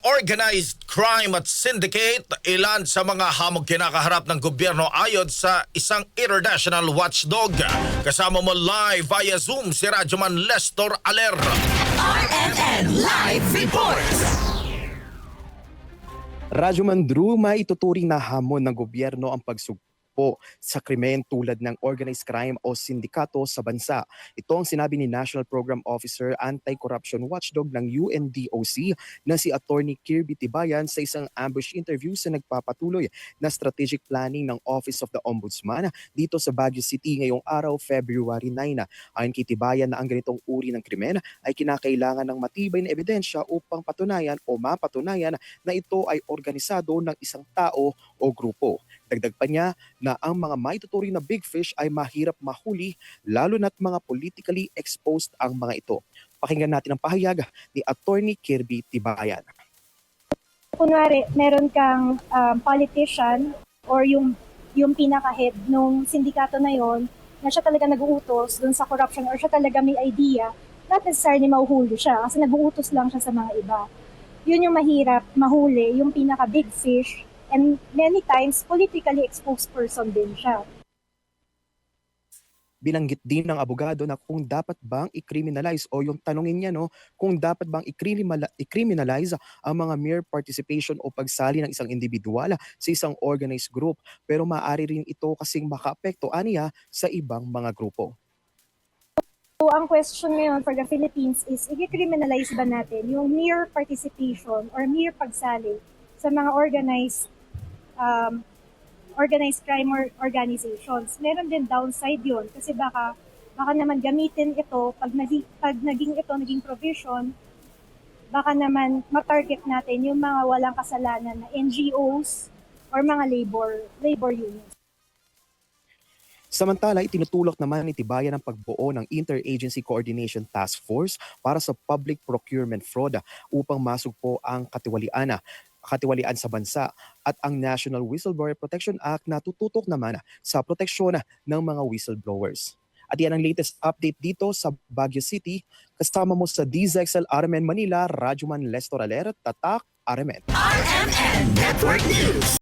organized crime at syndicate, ilan sa mga hamog kinakaharap ng gobyerno ayon sa isang international watchdog. Kasama mo live via Zoom si Radyoman Lestor Aler. RMN Live Reports! Radyoman Drew, may ituturing na hamon ng gobyerno ang pagsugpo sa krimen tulad ng organized crime o sindikato sa bansa. Ito ang sinabi ni National Program Officer Anti-Corruption Watchdog ng UNDOC na si Attorney Kirby Tibayan sa isang ambush interview sa nagpapatuloy na strategic planning ng Office of the Ombudsman dito sa Baguio City ngayong araw, February 9. Ayon kay Tibayan na ang ganitong uri ng krimen ay kinakailangan ng matibay na ebidensya upang patunayan o mapatunayan na ito ay organisado ng isang tao o grupo. Dagdag pa niya na ang mga maituturing na big fish ay mahirap mahuli lalo na't mga politically exposed ang mga ito. Pakinggan natin ang pahayag ni Attorney Kirby Tibayan. Kunwari, meron kang politician or yung pinaka-head nung sindikato na yon na siya talaga nag-uutos dun sa corruption or siya talaga may idea, not necessarily mahuhuli siya kasi nag-uutos lang siya sa mga iba. Yun yung mahirap mahuli, yung pinaka-big fish, and many times politically exposed person din siya. Binanggit din ng abogado na kung dapat bang i-criminalize o yung tanongin niya kung dapat bang i-criminalize ang mga mere participation o pagsali ng isang individual sa isang organized group, pero maaari rin ito kasing makaapekto aniya sa ibang mga grupo. So ang question ngayon for the Philippines is, i-criminalize ba natin yung mere participation or mere pagsali sa mga organized crime organizations? Meron din downside yun kasi baka naman gamitin ito pag naging provision, baka naman ma-target natin yung mga walang kasalanan na NGOs or mga labor unions. Samantala, itinutulak naman ni Tibayan ang pagbuo ng Interagency Coordination Task Force para sa public procurement fraud upang masugpo ang katiwalian sa bansa at ang National Whistleblower Protection Act na tututok naman sa proteksyon ng mga whistleblowers. At yan ang latest update dito sa Baguio City. Kasama mo sa DZXL RMN Manila, Radyoman Lestor Aler, Tatak RMN. RMN Network News!